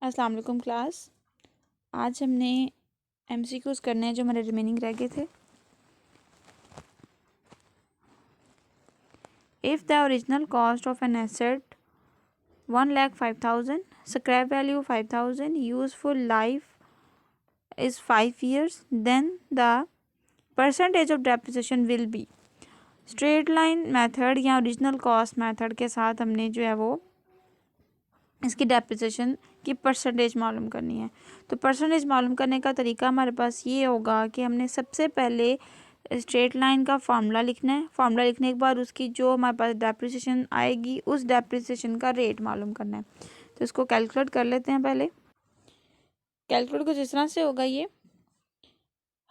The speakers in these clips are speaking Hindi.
अस्सलाम वालेकुम क्लास। आज हमने एमसीक्यूज़ करने हैं जो हमारे रिमेनिंग रह गए थे। If the original cost of an asset 1,05,000, scrap value 5,000, useful life is 5 years, then the percentage of depreciation will be. Straight line method या ओरिजिनल कॉस्ट मेथड के साथ हमने जो है वो इसकी डेप्रिसिएशन की परसेंटेज मालूम करनी है। तो परसेंटेज मालूम करने का तरीका हमारे पास ये होगा कि हमने सबसे पहले स्ट्रेट लाइन का फार्मूला लिखना है। फार्मूला लिखने के बाद उसकी जो हमारे पास डेप्रिसिएशन आएगी उस डेप्रिसिएशन का रेट मालूम करना है। तो इसको कैलकुलेट कर लेते हैं। पहले कैलकुलेट कुछ इस तरह से होगा। ये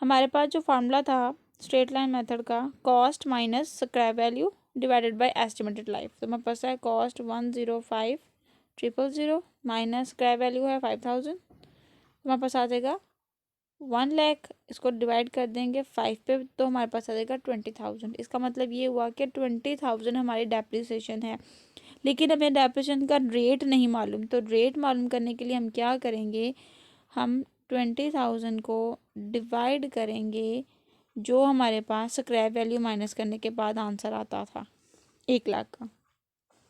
हमारे पास जो फार्मूला था स्ट्रेट लाइन मेथड का, cost minus scrap value divided by estimated life. तो हमारे पास है कॉस्ट 105,000 माइनस स्क्रैप वैल्यू है 5,000। हमारे पास आ जाएगा 1,00,000। इसको डिवाइड कर देंगे 5 पे तो हमारे पास आ जाएगा 20,000। इसका मतलब ये हुआ कि 20,000 हमारी डेप्रिसिएशन है, लेकिन हमें डेप्रिसिएशन का रेट नहीं मालूम। तो रेट मालूम करने के लिए हम क्या करेंगे, हम 20,000 को डिवाइड करेंगे जो हमारे पास स्क्रैप वैल्यू माइनस करने के बाद आंसर आता था 1,00,000 का।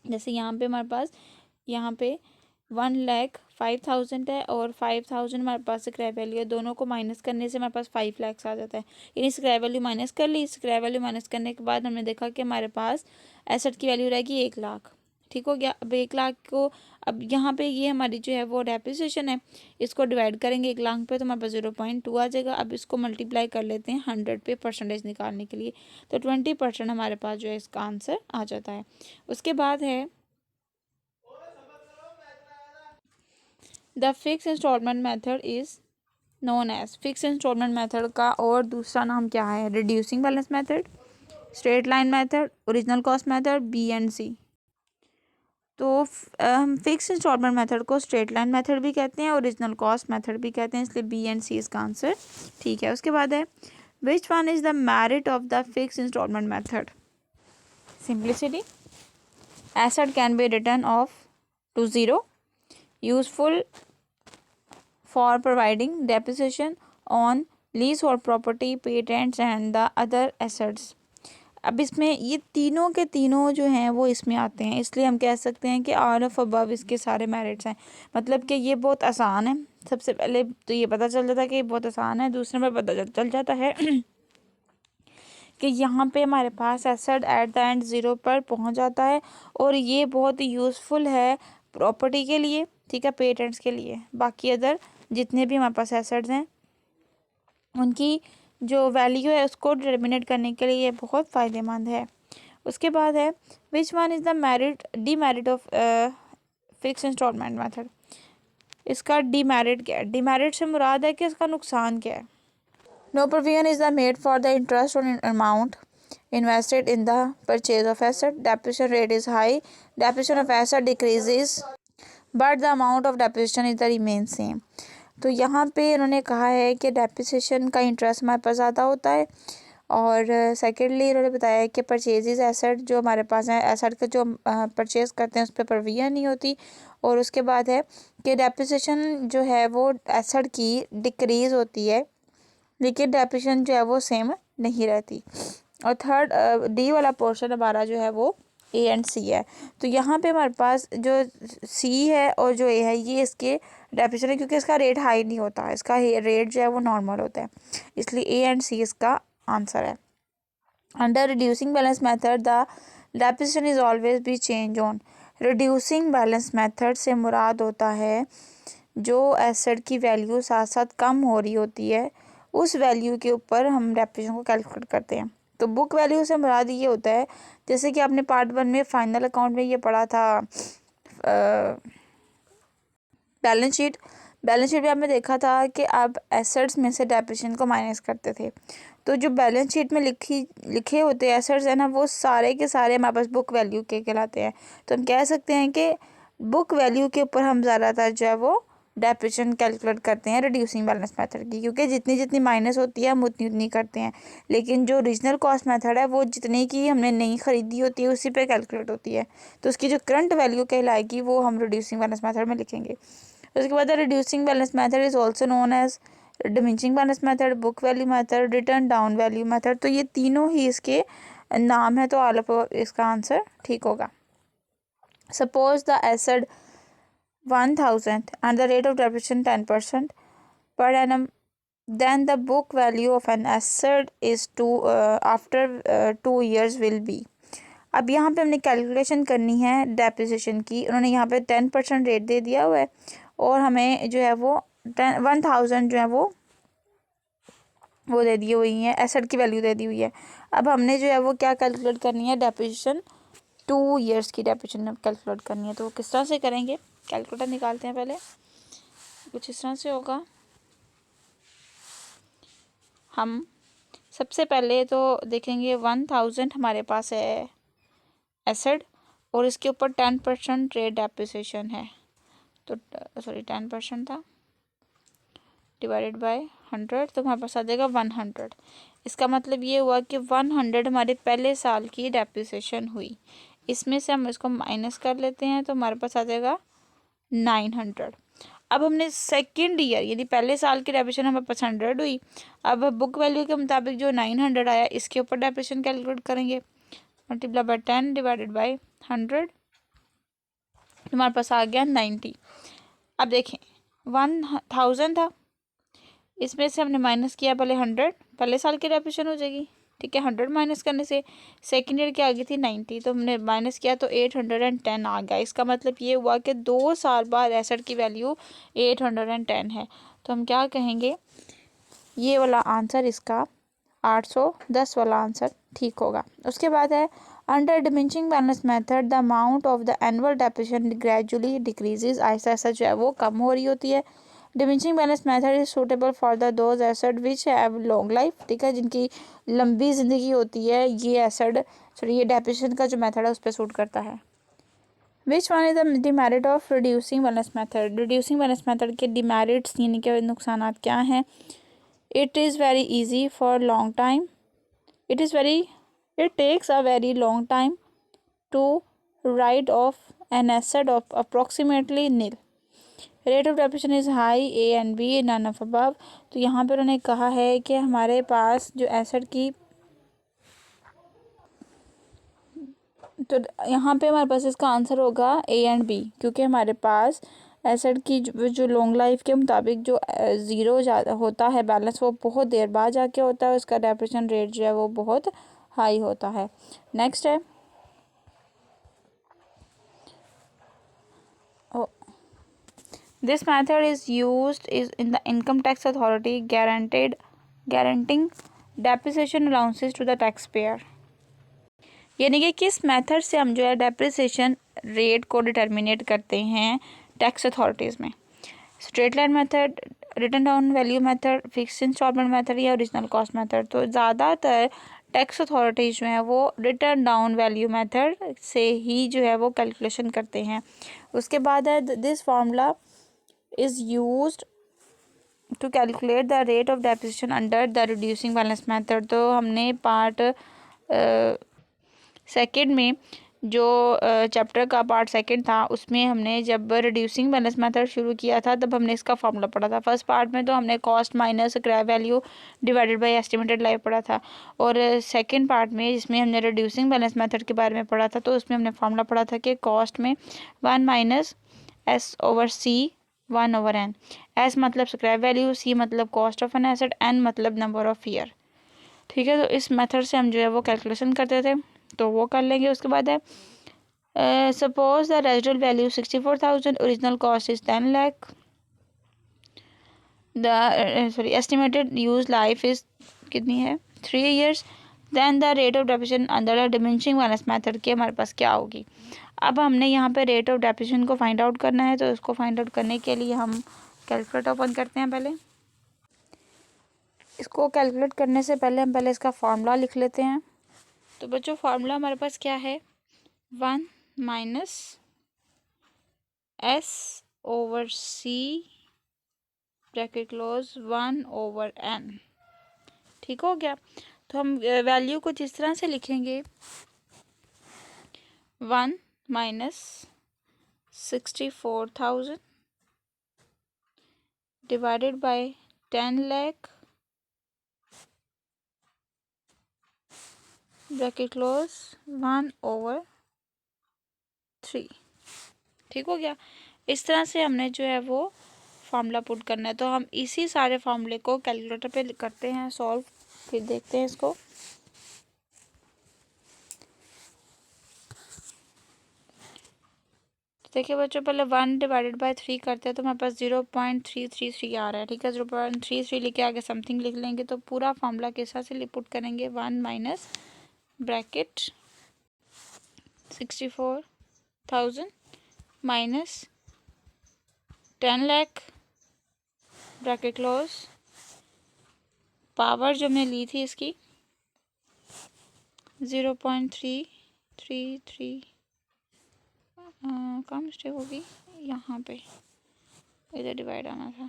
जैसे यहाँ पे हमारे पास 1,05,000 है और 5,000 हमारे पास स्क्रैप वैल्यू है। दोनों को माइनस करने से हमारे पास 5,00,000 आ जाता है। यानी स्क्रैप वैल्यू माइनस कर ली। स्क्रैप वैल्यू माइनस करने के बाद हमने देखा कि हमारे पास एसेट की वैल्यू रहेगी 1,00,000। ठीक हो गया। अब 1,00,000 को अब यहाँ पे ये हमारी जो है वो डेप्रिसिएशन है, इसको डिवाइड करेंगे 1,00,000 पे तो हमारे पास 0.2 आ जाएगा। अब इसको मल्टीप्लाई कर लेते हैं 100 पे परसेंटेज निकालने के लिए। तो 20% हमारे पास जो है इसका आंसर आ जाता है। उसके बाद है the fix installment method is known as. Fix installment method का और दूसरा नाम क्या है? Reducing balance method, straight line method, original cost method, B and C. तो हम फिक्स इंस्टॉलमेंट मेथड को स्ट्रेट लाइन मेथड भी कहते हैं, ओरिजिनल कॉस्ट मेथड भी कहते हैं, इसलिए बी एंड सी इसका आंसर ठीक है। उसके बाद है which one is the merit of the fix installment method? Simplicity, asset can be return of to zero, useful for providing depreciation on leasehold property, patents and the other assets। अब इसमें ये तीनों के तीनों जो हैं वो इसमें आते हैं, इसलिए हम कह सकते हैं कि ऑल ऑफ अबव इसके सारे मेरिट्स हैं। मतलब कि ये बहुत आसान है। सबसे पहले तो ये पता चल जाता है कि ये बहुत आसान है। दूसरे में पता चल जाता है कि यहाँ पे हमारे पास asset at the end zero पर पहुँच जाता है और ये बहुत ही यूज़फुल है प्रॉपर्टी के लिए, ठीक है, पेटेंट्स के लिए। बाकी अदर जितने भी हमारे पास एसेट्स हैं उनकी जो वैल्यू है उसको डिटर्मिनेट करने के लिए ये बहुत फ़ायदेमंद है। उसके बाद है which one is the merit demerit of fix installment method. इसका डीमेरिट क्या है? डीमेरिट से मुराद है कि इसका नुकसान क्या है। No provision is the made for the interest on amount invested in the purchase of asset, depreciation rate is high, depreciation of asset decreases but the amount of depreciation is the remain same। तो यहाँ पे इन्होंने कहा है कि डेप्रिसिएशन का इंटरेस्ट हमारे पास ज़्यादा होता है और सेकेंडली इन्होंने बताया कि परचेजेज एसेट जो हमारे पास हैं, एसेट का जो परचेज़ करते हैं उस पर प्रोविजन नहीं होती। और उसके बाद है कि डेप्रिसिएशन जो है वो एसेट की डिक्रीज़ होती है लेकिन डेप्रिसिएशन जो है वो सेम नहीं रहती। और थर्ड डी वाला पोर्शन हमारा जो है वो ए एंड सी है। तो यहाँ पे हमारे पास जो सी है और जो ए है ये इसके डेप्रिसिएशन है, क्योंकि इसका रेट हाई नहीं होता, इसका रेट जो है वो नॉर्मल होता है, इसलिए ए एंड सी इसका आंसर है। Under reducing balance method the depreciation is always be change on. Reducing balance method से मुराद होता है जो एसेट की वैल्यू साथ साथ कम हो रही होती है उस वैल्यू के ऊपर हम डेप्रिसिएशन को कैलकुलेट करते हैं। तो बुक वैल्यू से मुराद ये होता है, जैसे कि आपने पार्ट 1 में फाइनल अकाउंट में ये पढ़ा था बैलेंस शीट। बैलेंस शीट में आपने देखा था कि आप एसेट्स में से डेप्रिसिएशन को माइनस करते थे। तो जो बैलेंस शीट में लिखे होते हैं एसेट्स है ना, वो सारे के सारे हमारे पास बुक वैल्यू के कहलाते हैं। तो हम कह सकते हैं कि बुक वैल्यू के ऊपर हम ज़्यादातर जो है वो डेप्रिसिएशन कैलकुलेट करते हैं रिड्यूसिंग बैलेंस मेथड की, क्योंकि जितनी जितनी माइनस होती है हम उतनी उतनी करते हैं। लेकिन जो ओरिजिनल कॉस्ट मेथड है वो जितने की हमने नहीं खरीदी होती है उसी पे कैलकुलेट होती है, तो उसकी जो करंट वैल्यू कहलाएगी वो हम रिड्यूसिंग बैलेंस मेथड में लिखेंगे। उसके बाद reducing balance method is also known as diminishing balance method, book value method, return down value method. तो ये तीनों ही इसके नाम है, तो ऑल ऑफ इसका आंसर ठीक होगा। Suppose the asset 1000 and the rate of depreciation 10% per annum, then the book value of an asset is after 2 years will be। अब यहाँ पे हमने कैलकुलेशन करनी है डेप्रिसिएशन की। उन्होंने यहाँ पे 10% रेट दे दिया हुआ है और हमें जो है वो 1000 जो है वो दे दी हुई है, एसेट की वैल्यू दे दी हुई है। अब हमने जो है वो क्या कैलकुलेट करनी है, डेप्रिसिएशन 2 ईयर्स की डेप्रिसिएशन कैलकुलेट करनी है। तो किस तरह से करेंगे, कैलकुलेटर निकालते हैं पहले। कुछ इस तरह से होगा। हम सबसे पहले तो देखेंगे 1000 हमारे पास है एसेट और इसके ऊपर 10% रेट डेप्रिसिएशन है, तो सॉरी 10% था डिवाइडेड बाय 100, तो हमारे पास आ जाएगा 100। इसका मतलब ये हुआ कि 100 हमारे पहले साल की डेप्रिसिएशन हुई। इसमें से हम इसको माइनस कर लेते हैं तो हमारे पास आ जाएगा 900। अब हमने सेकेंड ईयर यानी पहले साल की डेप्रिसिएशन हमारे पास 100 हुई। अब बुक वैल्यू के मुताबिक जो 900 आया इसके ऊपर डेप्रिसिएशन कैलकुलेट करेंगे, मल्टीप्लाई बाय 10 डिवाइडेड बाय 100, हमारे पास आ गया 90। अब देखें 1000 था, इसमें से हमने माइनस किया पहले 100, पहले साल की डेप्रिसिएशन हो जाएगी, ठीक है। 100 माइनस करने से सेकेंड ईयर की आ गई थी 90, तो हमने माइनस किया तो 810 आ गया। इसका मतलब ये हुआ कि 2 साल बाद एसेट की वैल्यू 810 है। तो हम क्या कहेंगे, ये वाला आंसर इसका 810 वाला आंसर ठीक होगा। उसके बाद है under diminishing balance method the amount of the annual depreciation gradually decreases, ऐसा ऐसा जो है वो कम हो रही होती है। Diminishing balance method is suitable for the those asset which have long life, ठीक है, जिनकी लंबी जिंदगी होती है, ये एसेट सॉरी ये डेप्रिसिएशन का जो मेथड है उस पर सूट करता है। Which one is the demerit of reducing balance method, reducing balance method के डिमेरिट्स यानी कि नुकसान क्या हैं। It is very easy for long time. It takes a very long time to write off an asset of approximately nil. Rate of depreciation is high, A and B, none of above. तो यहाँ पर उन्होंने कहा है कि हमारे पास जो एसेट की, तो यहाँ पे हमारे पास इसका आंसर होगा A एंड B, क्योंकि हमारे पास एसेट की जो लॉन्ग लाइफ के मुताबिक जो ज़ीरो होता है बैलेंस, वो बहुत देर बाद जाके होता है, उसका डेप्रिसिएशन रेट जो है वो बहुत हाई होता है। नेक्स्ट है this method is used is in the income tax authority granting depreciation allowances to the tax payer. यानी कि किस मेथड से हम जो है डेप्रिसिएशन रेट को डिटर्मिनेट करते हैं टैक्स अथॉरिटीज़ में। Straight line method, return down value method, fix installment method या ओरिजिनल कॉस्ट मेथड। तो ज़्यादातर टैक्स अथॉरिटीज़ जो है वो रिटर्न डाउन वैल्यू मेथड से ही जो है वो कैलकुलेशन करते हैं। उसके बाद है this formula is used to calculate the rate of depreciation under the reducing balance method. तो हमने पार्ट सेकेंड में जो चैप्टर का पार्ट सेकंड था उसमें हमने जब रिड्यूसिंग बैलेंस मेथड शुरू किया था तब हमने इसका फॉर्मूला पढ़ा था। फर्स्ट पार्ट में तो हमने cost minus scrap value divided by estimated life पढ़ा था, और सेकंड पार्ट में जिसमें हमने रिड्यूसिंग बैलेंस मेथड के बारे में पढ़ा था तो उसमें हमने फॉर्मूला पढ़ा था कि कॉस्ट में 1 minus S over C 1 over N. S मतलब स्क्रैप वैल्यू, सी मतलब cost of an asset, N मतलब नंबर ऑफ ईयर, ठीक है। तो इस मेथड से हम जो है वो कैलकुलेशन करते थे, तो वो कर लेंगे। उसके बाद है suppose the residual value 64,000, original cost is 10 lakh, the sorry estimated use life is कितनी है 3 years, then the rate of depreciation under the diminishing balance method की हमारे पास क्या होगी। अब हमने यहाँ पे रेट ऑफ डेप्रिसिएशन को फाइंड आउट करना है, तो इसको फाइंड आउट करने के लिए हम कैलकुलेटर ओपन करते हैं। पहले इसको कैलकुलेट करने से पहले हम इसका फार्मूला लिख लेते हैं। तो बच्चों फार्मूला हमारे पास क्या है, 1 माइनस एस ओवर सी ब्रैकेट क्लोज 1 ओवर एन, ठीक हो गया। तो हम वैल्यू को जिस तरह से लिखेंगे 1 minus 64,000 divided by 10 lakh bracket close 1/3। ठीक हो गया। इस तरह से हमने जो है वो फार्मूला पुट करना है। तो हम इसी सारे फार्मूले को कैलकुलेटर पे करते हैं सॉल्व, फिर देखते हैं इसको। देखिए बच्चों, पहले 1/3 करते हैं तो हमारे पास 0.333 आ रहा है। ठीक है, 0.33 लिखे आगे समथिंग लिख लेंगे तो पूरा फार्मूला के हिसाब से पुट करेंगे। 1 minus bracket 64,000 minus 10 lakh bracket close, power जो हमने ली थी इसकी 0.333, कहाँ मिस्टेक होगी, यहाँ पे इधर डिवाइड आना था।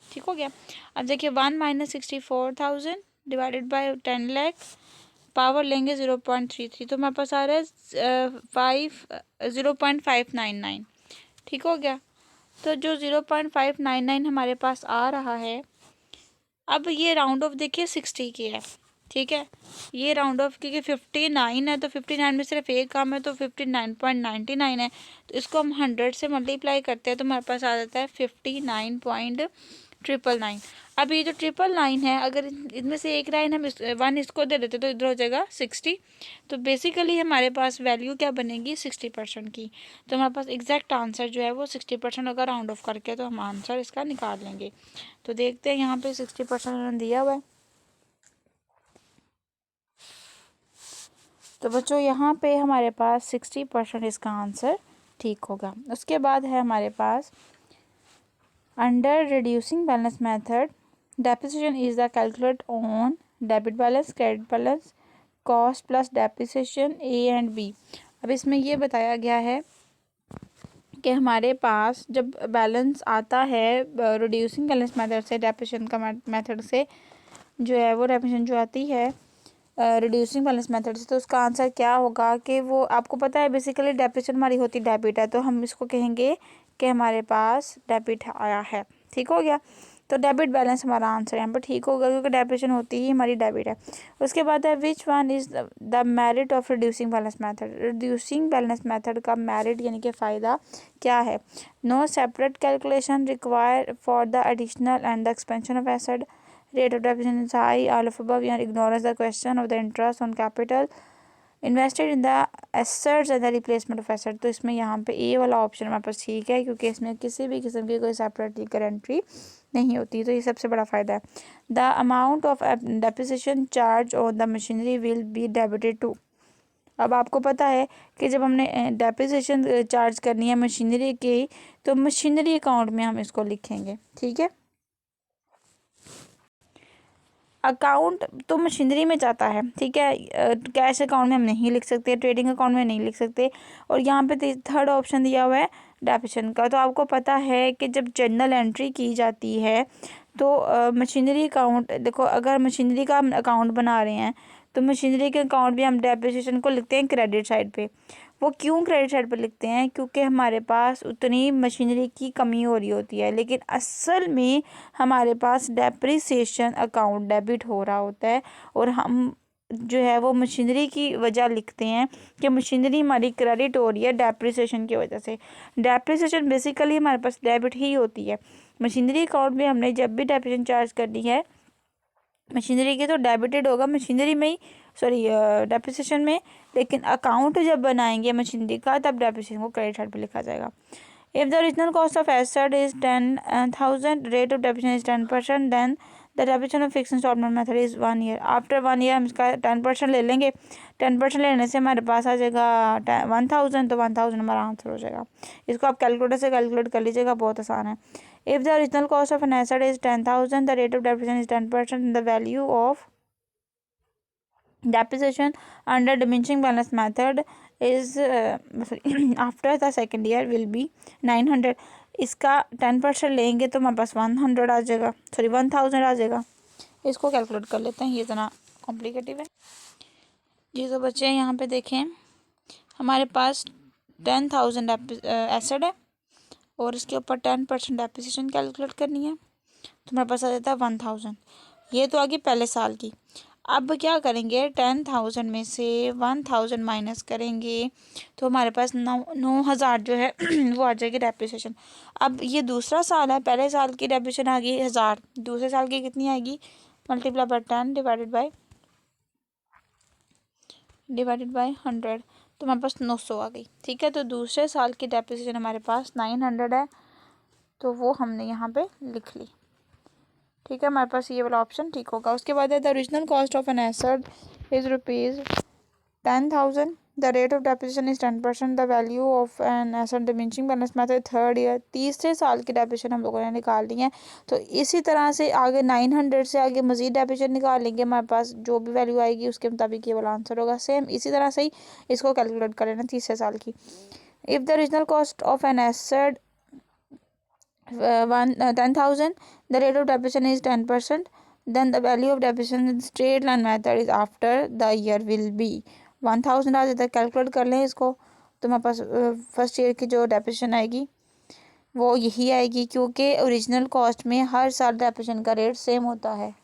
ठीक हो गया। अब देखिए 1 minus 64,000 divided by 10 lakh, power लेंगे 0.33 तो हमारे पास आ रहा है 0.599। ठीक हो गया। तो जो 0.599 हमारे पास आ रहा है, अब ये राउंड ऑफ देखिए 60 की है। ठीक है, ये राउंड ऑफ क्योंकि 59 है तो 59 में सिर्फ एक काम है तो 59.99 है, तो इसको हम 100 से मल्टीप्लाई करते हैं तो हमारे पास आ जाता है 59.999। अब ये जो 999 है, अगर इनमें से एक लाइन हम 1 इसको दे देते तो इधर हो जाएगा 60। तो बेसिकली हमारे पास वैल्यू क्या बनेगी 60% की। तो हमारे पास एग्जैक्ट आंसर जो है वो 60% होगा राउंड ऑफ करके, तो हम आंसर इसका निकाल लेंगे। तो देखते हैं यहाँ पे 60% दिया हुआ है। तो बच्चों यहाँ पे हमारे पास 60% इसका आंसर ठीक होगा। उसके बाद है हमारे पास under reducing balance method depreciation is the calculate on debit balance, credit balance, cost plus depreciation A and B. अब इसमें ये बताया गया है कि हमारे पास जब बैलेंस आता है रिड्यूसिंग बैलेंस मेथड से, डेप्रिसिएशन का मेथड से जो है वो डेप्रिसिएशन जो आती है रिड्यूसिंग बैलेंस मेथड से, तो उसका आंसर क्या होगा कि वो आपको पता है बेसिकली डेप्रिसिएशन हमारी होती डेबिट है, तो हम इसको कहेंगे कि हमारे पास डेबिट आया है। ठीक हो गया। तो डेबिट बैलेंस हमारा आंसर यहाँ पर ठीक होगा क्योंकि डेप्रिसिएशन होती ही हमारी डेबिट है। उसके बाद है which one is the merit of reducing balance method. Reducing balance method का मेरिट यानी कि फ़ायदा क्या है। No separate calculation require for the additional and the expansion of asset, rate of depreciation is high, all of above, and ignores the question of the interest on capital invested in the assets and the replacement of asset। तो इसमें यहाँ पे ए वाला ऑप्शन हमारे पास ठीक है क्योंकि इसमें किसी भी किस्म की कोई सेपरेट गारंटी नहीं होती, तो ये सबसे बड़ा फ़ायदा है। The amount of depreciation charge on the machinery will be debited to. अब आपको पता है कि जब हमने डेप्रिसिएशन चार्ज करनी है मशीनरी की, तो मशीनरी अकाउंट में हम इसको लिखेंगे। ठीक है, अकाउंट तो मशीनरी में जाता है। ठीक है, कैश अकाउंट में हम नहीं लिख सकते, ट्रेडिंग अकाउंट में नहीं लिख सकते। और यहाँ पे थर्ड ऑप्शन दिया हुआ है डेप्रिसिएशन का। तो आपको पता है कि जब जर्नल एंट्री की जाती है तो मशीनरी अकाउंट, देखो अगर मशीनरी का हम अकाउंट बना रहे हैं तो मशीनरी के अकाउंट भी हम डेप्रिसिएशन को लिखते हैं क्रेडिट साइड पे। वो क्यों क्रेडिट साइड पर लिखते हैं, क्योंकि हमारे पास उतनी मशीनरी की कमी हो रही होती है, लेकिन असल में हमारे पास डेप्रिसिएशन अकाउंट डेबिट हो रहा होता है और हम जो है वो मशीनरी की वजह लिखते हैं कि मशीनरी हमारी क्रेडिट हो रही है डेप्रिसिएशन की वजह से। डेप्रिसिएशन बेसिकली हमारे पास डेबिट ही होती है। मशीनरी अकाउंट में हमने जब भी डेप्रिसिएशन चार्ज करनी है मशीनरी की तो डेबिटेड होगा मशीनरी में ही, सॉरी डेप्रिसिएशन में, लेकिन अकाउंट जब बनाएंगे मशीनरी का तब डेप्रिसिएशन को क्रेडिट साइड पे लिखा जाएगा। If the original cost of asset is 10,000, rate of depreciation is 10%, then the depreciation of fixed installment method is 1 year. After 1 year हम इसका 10% ले लेंगे। 10% लेने से हमारे पास आ जाएगा 1,000, तो 1,000 हमारा आंसर हो जाएगा। इसको आप कैलकुलेटर से कैलकुलेट कर लीजिएगा, बहुत आसान है। If the original cost of an asset is 10,000, the rate of depreciation is 10%, and the value of depreciation under diminishing balance method is after the second year will be 900। इसका 10% लेंगे तो हमारे पास 100 आ जाएगा, सॉरी 1,000 आ जाएगा। इसको कैलकुलेट कर लेते हैं, ये इतना कॉम्प्लिकेटिव है जी। तो बच्चे यहाँ पे देखें, हमारे पास 10,000 एसेट है और इसके ऊपर 10% डेप्रिसिएशन कैलकुलेट करनी है। तो हमारे पास आ जाता है 1000। ये तो आ गई पहले साल की। अब क्या करेंगे, 10,000 में से 1000 माइनस करेंगे तो हमारे पास 9,000 जो है वो आ जाएगी डेप्रिसिएशन। अब ये दूसरा साल है, पहले साल की डेप्रिसिएशन आ गई 1000, दूसरे साल की कितनी आएगी, मल्टीप्लाई बाय 10 डिवाइडेड बाय 100, तो हमारे पास 900 आ गई। ठीक है, तो दूसरे साल की डेप्रिसिएशन हमारे पास 900 है, तो वो हमने यहाँ पे लिख ली। ठीक है, हमारे पास ये वाला ऑप्शन ठीक होगा। उसके बाद है the original cost of an asset is ₹10,000, the rate of depreciation is 10%, the value of an asset diminishing balance method third year. तीसरे साल की डेप्रिसिएशन हम लोगों ने निकाल ली है। तो इसी तरह से आगे 900 से आगे मजीद डेप्रिसिएशन निकाल लेंगे, हमारे पास जो भी वैल्यू आएगी उसके मुताबिक ये वाला आंसर होगा। सेम इसी तरह से ही इसको कैलकुलेट कर लेना तीसरे साल की। If the original cost of an asset 10,000, the rate of depreciation is 10%, then the value of depreciation in straight line method is after the year will be 1000 आ जाता है। कैलकुलेट कर लें इसको, तो हमारे पास फर्स्ट ईयर की जो डेप्रिसिएशन आएगी वो यही आएगी, क्योंकि ओरिजिनल कॉस्ट में हर साल डेप्रिसिएशन का रेट सेम होता है।